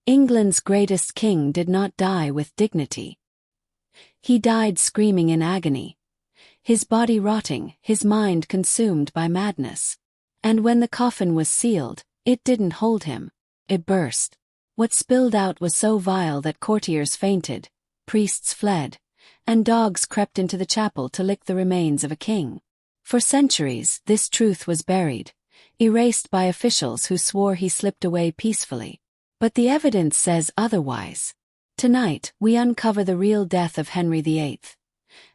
England's greatest king did not die with dignity. He died screaming in agony, his body rotting, his mind consumed by madness. And when the coffin was sealed, it didn't hold him. It burst. What spilled out was so vile that courtiers fainted, priests fled, and dogs crept into the chapel to lick the remains of a king. For centuries, this truth was buried, erased by officials who swore he slipped away peacefully. But the evidence says otherwise. Tonight, we uncover the real death of Henry VIII,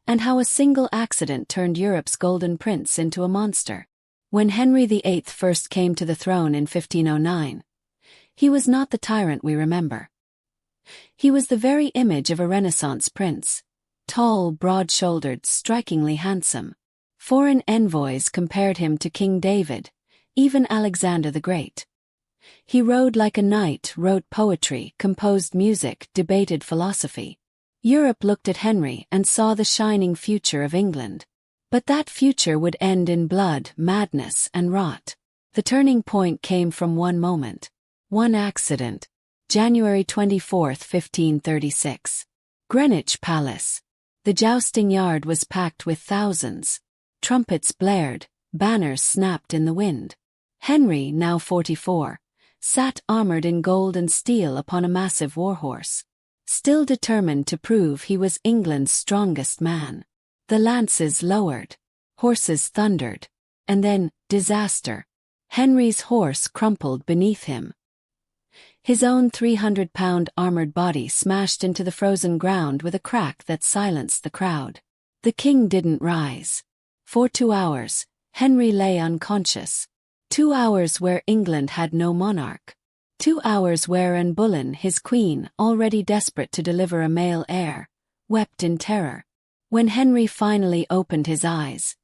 and how a single accident turned Europe's golden prince into a monster. When Henry VIII first came to the throne in 1509, he was not the tyrant we remember. He was the very image of a Renaissance prince, tall, broad-shouldered, strikingly handsome. Foreign envoys compared him to King David, even Alexander the Great. He rode like a knight, wrote poetry, composed music, debated philosophy. Europe looked at Henry and saw the shining future of England. But that future would end in blood, madness, and rot. The turning point came from one moment. One accident. January 24, 1536. Greenwich Palace. The jousting yard was packed with thousands. Trumpets blared, banners snapped in the wind. Henry, now 44, sat armored in gold and steel upon a massive warhorse, still determined to prove he was England's strongest man. The lances lowered, horses thundered, and then, disaster. Henry's horse crumpled beneath him. His own 300-pound armored body smashed into the frozen ground with a crack that silenced the crowd. The king didn't rise. For 2 hours, Henry lay unconscious. 2 hours where England had no monarch. 2 hours where Anne Boleyn, his queen, already desperate to deliver a male heir, wept in terror. When Henry finally opened his eyes,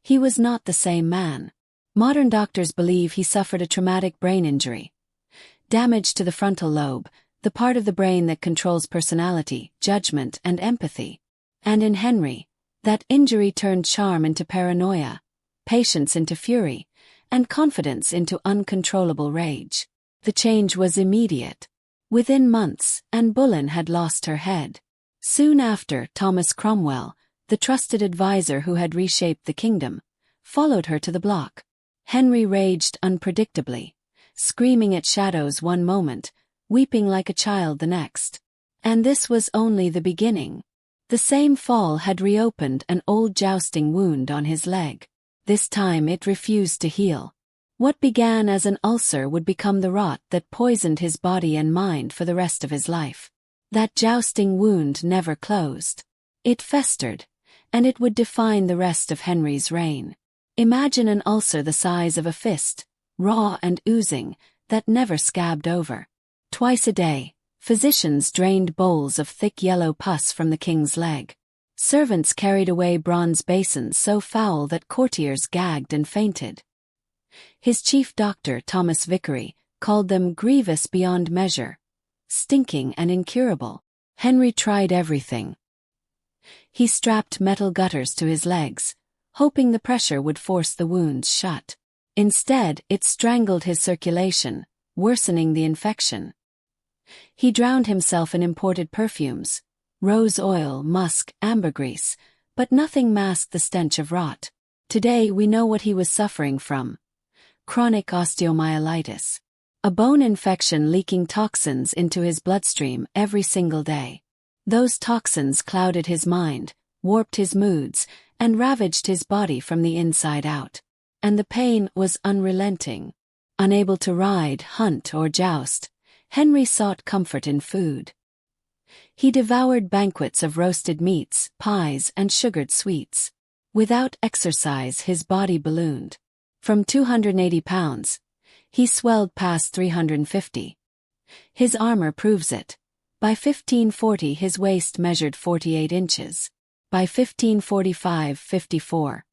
he was not the same man. Modern doctors believe he suffered a traumatic brain injury. Damage to the frontal lobe, the part of the brain that controls personality, judgment, and empathy. And in Henry, that injury turned charm into paranoia, patience into fury, and confidence into uncontrollable rage. The change was immediate. Within months, Anne Boleyn had lost her head. Soon after, Thomas Cromwell, the trusted advisor who had reshaped the kingdom, followed her to the block. Henry raged unpredictably, screaming at shadows one moment, weeping like a child the next. And this was only the beginning. The same fall had reopened an old jousting wound on his leg. This time it refused to heal. What began as an ulcer would become the rot that poisoned his body and mind for the rest of his life. That jousting wound never closed. It festered, and it would define the rest of Henry's reign. Imagine an ulcer the size of a fist, raw and oozing, that never scabbed over. Twice a day, physicians drained bowls of thick yellow pus from the king's leg. Servants carried away bronze basins so foul that courtiers gagged and fainted. His chief doctor, Thomas Vicary, called them grievous beyond measure, stinking and incurable. Henry tried everything. He strapped metal gutters to his legs, hoping the pressure would force the wounds shut. Instead, it strangled his circulation, worsening the infection. He drowned himself in imported perfumes, rose oil, musk, ambergris, but nothing masked the stench of rot. Today we know what he was suffering from. Chronic osteomyelitis. A bone infection leaking toxins into his bloodstream every single day. Those toxins clouded his mind, warped his moods, and ravaged his body from the inside out. And the pain was unrelenting. Unable to ride, hunt, or joust, Henry sought comfort in food. He devoured banquets of roasted meats, pies, and sugared sweets. Without exercise, his body ballooned. From 280 pounds, he swelled past 350. His armor proves it. By 1540 his waist measured 48 inches. By 1545, 54.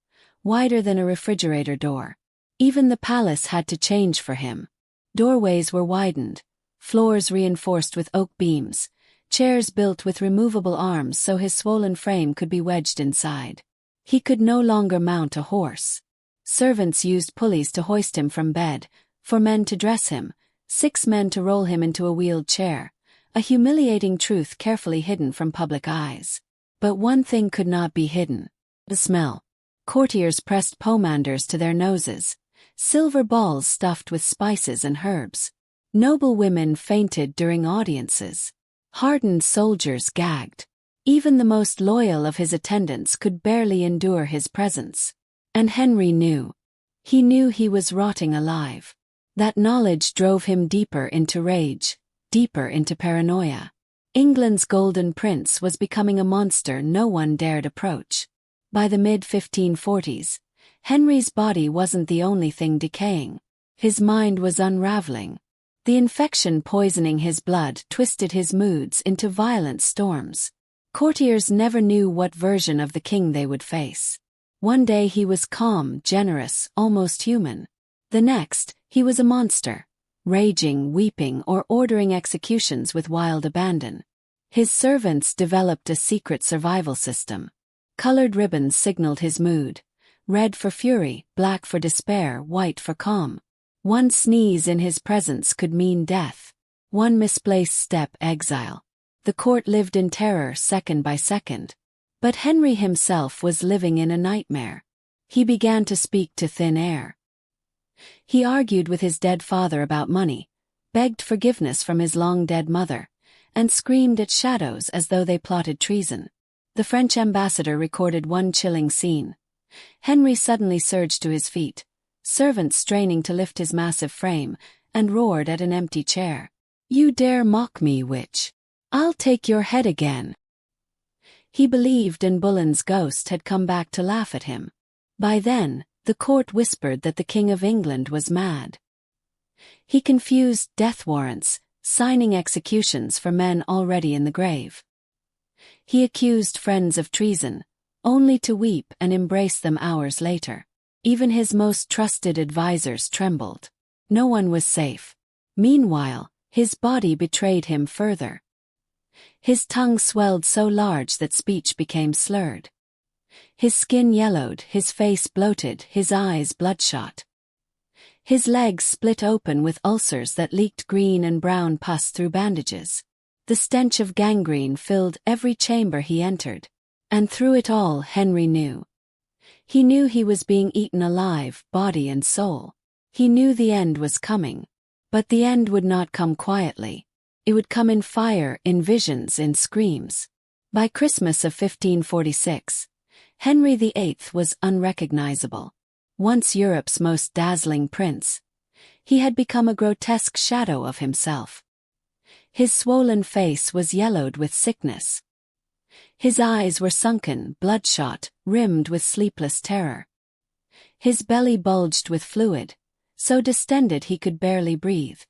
Wider than a refrigerator door. Even the palace had to change for him. Doorways were widened, floors reinforced with oak beams, chairs built with removable arms so his swollen frame could be wedged inside. He could no longer mount a horse. Servants used pulleys to hoist him from bed, for men to dress him, 6 men to roll him into a wheeled chair, a humiliating truth carefully hidden from public eyes. But one thing could not be hidden: the smell. Courtiers pressed pomanders to their noses, silver balls stuffed with spices and herbs. Noble women fainted during audiences. Hardened soldiers gagged. Even the most loyal of his attendants could barely endure his presence. And Henry knew. He knew he was rotting alive. That knowledge drove him deeper into rage, deeper into paranoia. England's golden prince was becoming a monster no one dared approach. By the mid-1540s, Henry's body wasn't the only thing decaying. His mind was unraveling. The infection poisoning his blood twisted his moods into violent storms. Courtiers never knew what version of the king they would face. One day he was calm, generous, almost human. The next, he was a monster, raging, weeping, or ordering executions with wild abandon. His servants developed a secret survival system. Colored ribbons signaled his mood: red for fury, black for despair, white for calm. One sneeze in his presence could mean death. One misplaced step, exile. The court lived in terror second by second. But Henry himself was living in a nightmare. He began to speak to thin air. He argued with his dead father about money, begged forgiveness from his long-dead mother, and screamed at shadows as though they plotted treason. The French ambassador recorded one chilling scene. Henry suddenly surged to his feet, servants straining to lift his massive frame, and roared at an empty chair. "You dare mock me, witch? I'll take your head again." He believed Anne Boleyn's ghost had come back to laugh at him. By then, the court whispered that the King of England was mad. He confused death warrants, signing executions for men already in the grave. He accused friends of treason, only to weep and embrace them hours later. Even his most trusted advisors trembled. No one was safe. Meanwhile, his body betrayed him further. His tongue swelled so large that speech became slurred. His skin yellowed, his face bloated, his eyes bloodshot. His legs split open with ulcers that leaked green and brown pus through bandages. The stench of gangrene filled every chamber he entered. And through it all, Henry knew. He knew he was being eaten alive, body and soul. He knew the end was coming. But the end would not come quietly. It would come in fire, in visions, in screams. By Christmas of 1546, Henry VIII was unrecognizable. Once Europe's most dazzling prince, he had become a grotesque shadow of himself. His swollen face was yellowed with sickness. His eyes were sunken, bloodshot, rimmed with sleepless terror. His belly bulged with fluid, so distended he could barely breathe.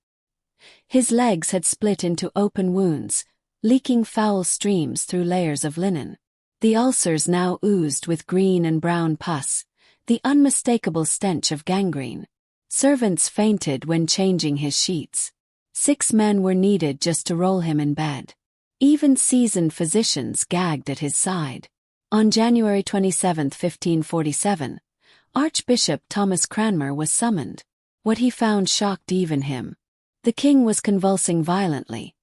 His legs had split into open wounds, leaking foul streams through layers of linen. The ulcers now oozed with green and brown pus, the unmistakable stench of gangrene. Servants fainted when changing his sheets. 6 men were needed just to roll him in bed. Even seasoned physicians gagged at his side. On January 27, 1547, Archbishop Thomas Cranmer was summoned. What he found shocked even him. The king was convulsing violently,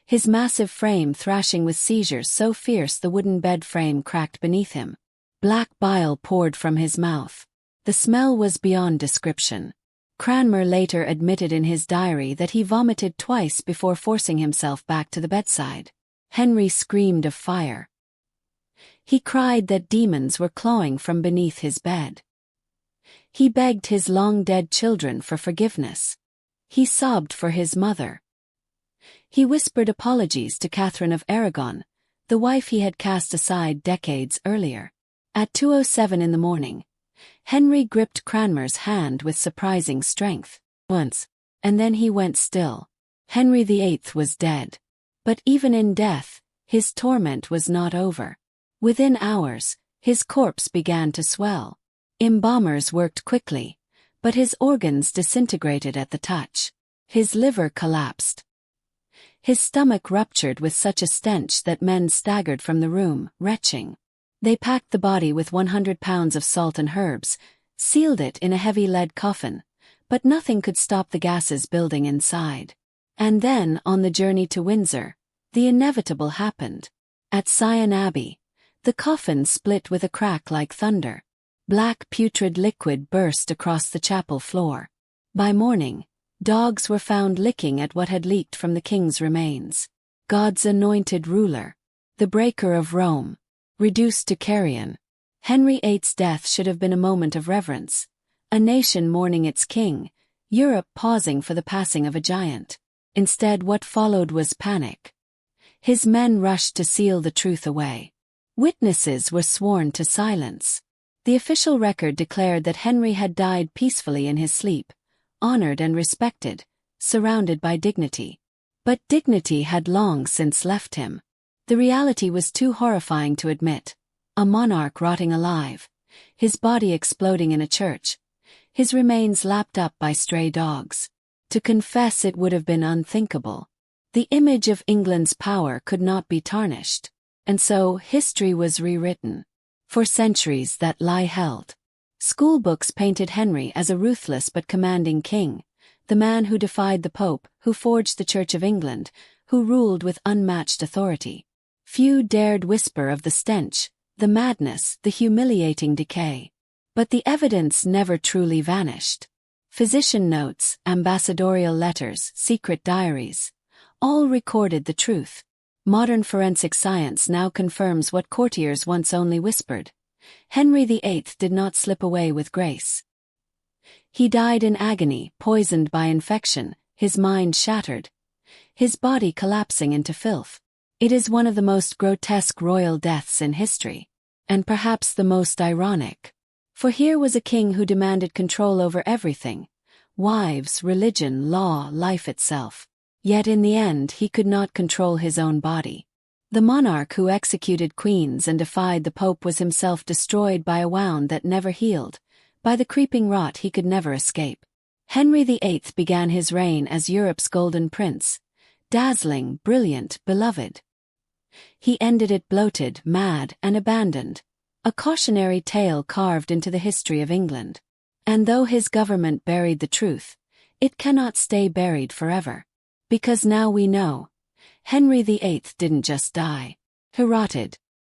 his massive frame thrashing with seizures so fierce the wooden bed frame cracked beneath him. Black bile poured from his mouth. The smell was beyond description. Cranmer later admitted in his diary that he vomited twice before forcing himself back to the bedside. Henry screamed of fire. He cried that demons were clawing from beneath his bed. He begged his long-dead children for forgiveness. He sobbed for his mother. He whispered apologies to Catherine of Aragon, the wife he had cast aside decades earlier. At 2:07 in the morning, Henry gripped Cranmer's hand with surprising strength. Once, and then he went still. Henry VIII was dead. But even in death, his torment was not over. Within hours, his corpse began to swell. Embalmers worked quickly, but his organs disintegrated at the touch. His liver collapsed. His stomach ruptured with such a stench that men staggered from the room, retching. They packed the body with 100 pounds of salt and herbs, sealed it in a heavy lead coffin, But nothing could stop the gases building inside. And then, on the journey to Windsor, the inevitable happened. At Sion Abbey, the coffin split with a crack like thunder. Black putrid liquid burst across the chapel floor. By morning, dogs were found licking at what had leaked from the king's remains. God's anointed ruler, the breaker of Rome, reduced to carrion. Henry VIII's death should have been a moment of reverence, a nation mourning its king, Europe pausing for the passing of a giant. Instead, what followed was panic. His men rushed to seal the truth away. Witnesses were sworn to silence. The official record declared that Henry had died peacefully in his sleep, honored and respected, surrounded by dignity. But dignity had long since left him. The reality was too horrifying to admit. A monarch rotting alive, his body exploding in a church, his remains lapped up by stray dogs. To confess it would have been unthinkable. The image of England's power could not be tarnished. And so, history was rewritten. For centuries that lie held. Schoolbooks painted Henry as a ruthless but commanding king, the man who defied the Pope, who forged the Church of England, who ruled with unmatched authority. Few dared whisper of the stench, the madness, the humiliating decay. But the evidence never truly vanished. Physician notes, ambassadorial letters, secret diaries, all recorded the truth. Modern forensic science now confirms what courtiers once only whispered. Henry VIII did not slip away with grace. He died in agony, poisoned by infection, his mind shattered, his body collapsing into filth. It is one of the most grotesque royal deaths in history, and perhaps the most ironic. For here was a king who demanded control over everything: wives, religion, law, life itself. Yet in the end he could not control his own body. The monarch who executed queens and defied the Pope was himself destroyed by a wound that never healed, by the creeping rot he could never escape. Henry VIII began his reign as Europe's golden prince, dazzling, brilliant, beloved. He ended it bloated, mad, and abandoned, a cautionary tale carved into the history of England. And though his government buried the truth, it cannot stay buried forever. Because now we know, Henry VIII didn't just die. He rotted.